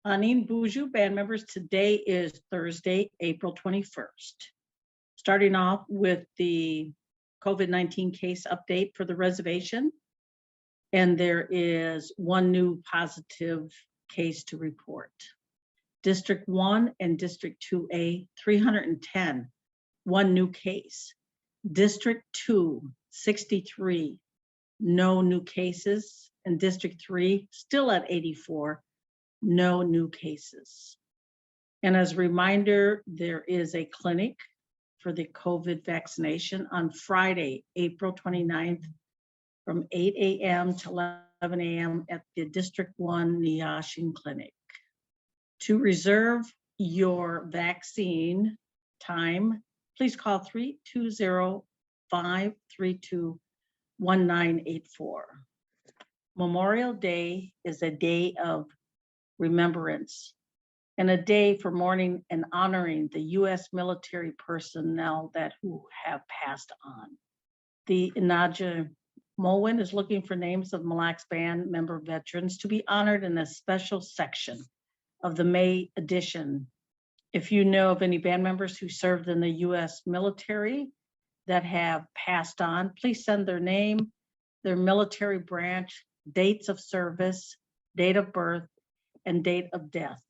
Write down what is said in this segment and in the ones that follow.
Anin Buju band members, today is Thursday, April 21st. Starting off with the COVID-19 case update for the reservation. And there is one new positive case to report. District 1 and District 2A, 310, one new case. District 2, 63, no new cases. And District 3, still at 84, no new cases. And as a reminder, there is a clinic for the COVID vaccination on Friday, April 29th, from 8 a.m. to 11 a.m. at the District 1 Inaajimowin Clinic. To reserve your vaccine time, please call 320-532-1984. Memorial Day is a day of remembrance and a day for mourning and honoring the U.S. military personnel who have passed on. The Inaajimowin is looking for names of Mille Lacs band member veterans to be honored in a special section of the May edition. If you know of any band members who served in the U.S. military that have passed on, please send their name, their military branch, dates of service, date of birth, and date of death.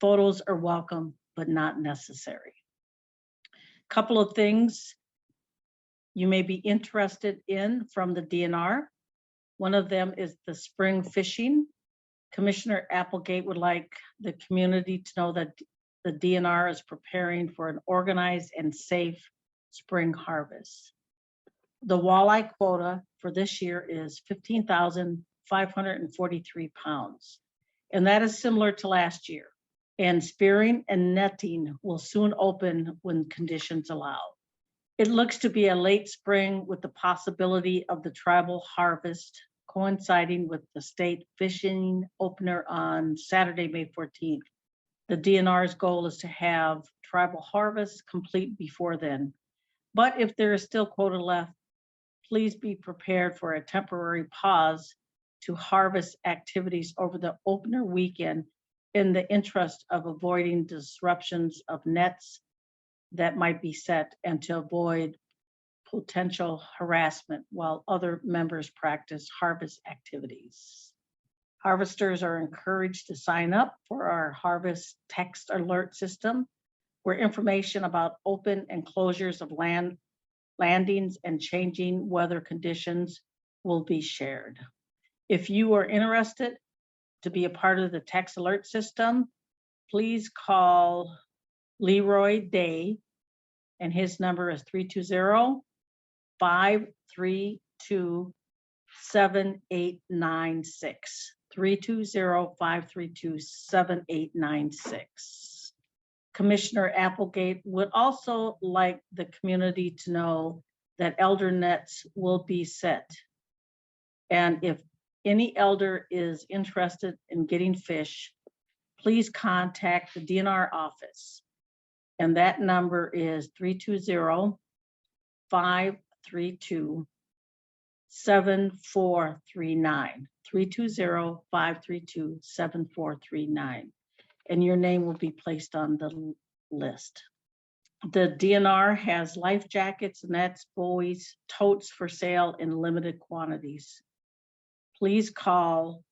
Photos are welcome, but not necessary. Couple of things you may be interested in from the DNR. One of them is the spring fishing. Commissioner Applegate would like the community to know that the DNR is preparing for an organized and safe spring harvest. The walleye quota for this year is 15,543 pounds, and that is similar to last year. And spearing and netting will soon open when conditions allow. It looks to be a late spring with the possibility of the tribal harvest coinciding with the state fishing opener on Saturday, May 14th. The DNR's goal is to have tribal harvest complete before then. But if there is still quota left, please be prepared for a temporary pause to harvest activities over the opener weekend in the interest of avoiding disruptions of nets that might be set and to avoid potential harassment while other members practice harvest activities. Harvesters are encouraged to sign up for our harvest text alert system, where information about open and closures of landings and changing weather conditions will be shared. If you are interested to be a part of the text alert system, please call Leroy Day, and his number is 320-532-7896. 320-532-7896. Commissioner Applegate would also like the community to know that elder nets will be set. And if any elder is interested in getting fish, please contact the DNR office. And that number is 320-532-7439. 320-532-7439. And your name will be placed on the list. The DNR has life jackets, nets, buoys, totes for sale in limited quantities. Please call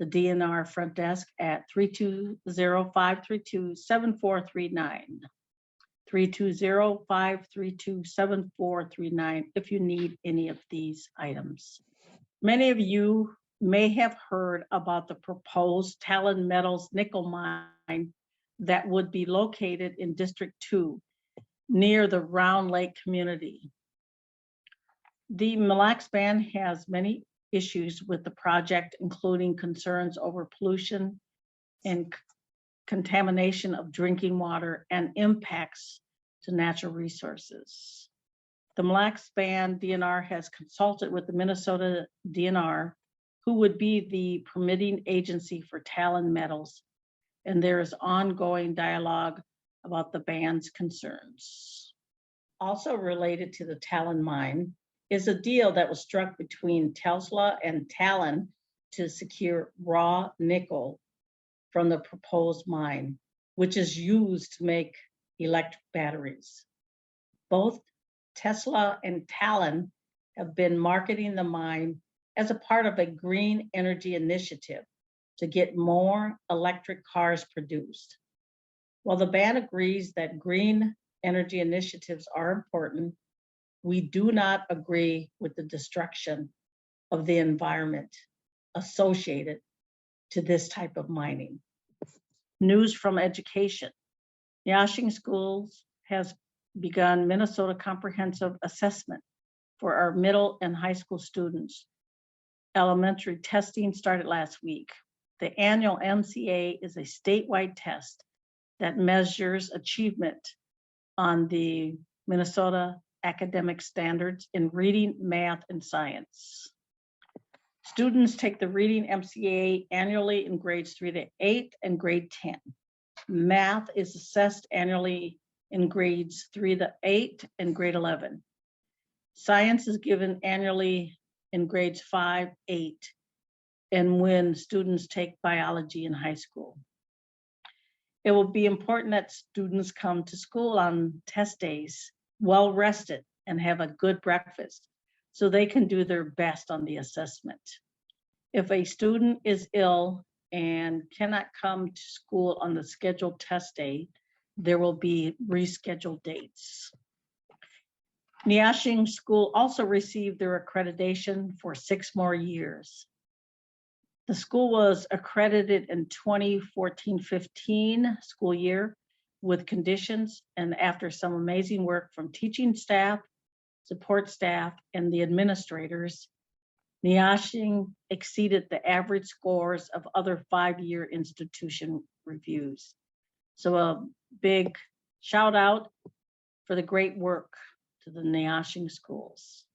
the DNR front desk at 320-532-7439. 320-532-7439 if you need any of these items. Many of you may have heard about the proposed Talon Metals nickel mine that would be located in District 2 near the Round Lake community. The Mille Lacs band has many issues with the project, including concerns over pollution and contamination of drinking water and impacts to natural resources. The Mille Lacs band DNR has consulted with the Minnesota DNR, who would be the permitting agency for Talon Metals, and there is ongoing dialogue about the band's concerns. Also related to the Talon mine is a deal that was struck between Tesla and Talon to secure raw nickel from the proposed mine, which is used to make electric batteries. Both Tesla and Talon have been marketing the mine as a part of a green energy initiative to get more electric cars produced. While the band agrees that green energy initiatives are important, we do not agree with the destruction of the environment associated to this type of mining. News from education. Inaajimowin Schools has begun Minnesota comprehensive assessment for our middle and high school students. Elementary testing started last week. The annual MCA is a statewide test that measures achievement on the Minnesota academic standards in reading, math, and science. Students take the reading MCA annually in grades 3 to 8 and grade 10. Math is assessed annually in grades 3 to 8 and grade 11. Science is given annually in grades 5, 8, and when students take biology in high school. It will be important that students come to school on test days well rested and have a good breakfast so they can do their best on the assessment. If a student is ill and cannot come to school on the scheduled test day, there will be rescheduled dates. Inaajimowin School also received their accreditation for 6 more years. The school was accredited in 2014-15 school year with conditions, and after some amazing work from teaching staff, support staff, and the administrators, Inaajimowin exceeded the average scores of other 5-year institution reviews. So a big shout out for the great work to the Inaajimowin schools.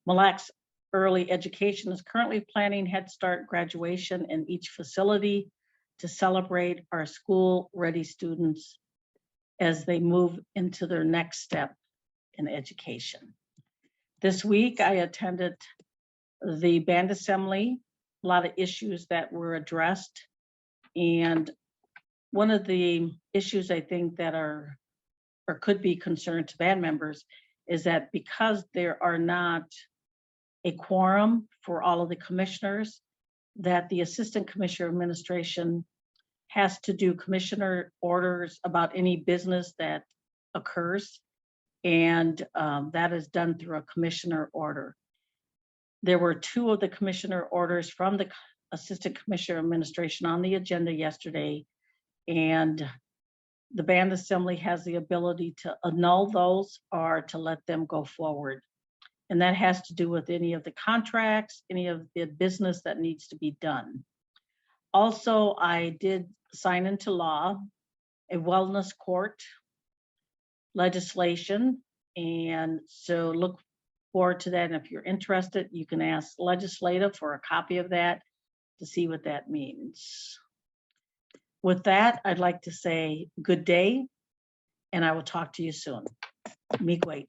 Mille Lacs Early Education is currently planning Head Start graduation in each facility to celebrate our school-ready students as they move into their next step in education. This week, I attended the band assembly, a lot of issues that were addressed. And one of the issues I think that are, or could be concerned to band members, is that because there are not a quorum for all of the commissioners, that the Assistant Commissioner of Administration has to do commissioner orders about any business that occurs. And that is done through a commissioner order. There were 2 of the commissioner orders from the Assistant Commissioner of Administration on the agenda yesterday, and the band assembly has the ability to annul those or to let them go forward. And that has to do with any of the contracts, any of the business that needs to be done. Also, I did sign into law a wellness court legislation, and so look forward to that. And if you're interested, you can ask legislative for a copy of that to see what that means. With that, I'd like to say good day, and I will talk to you soon. Miigwech.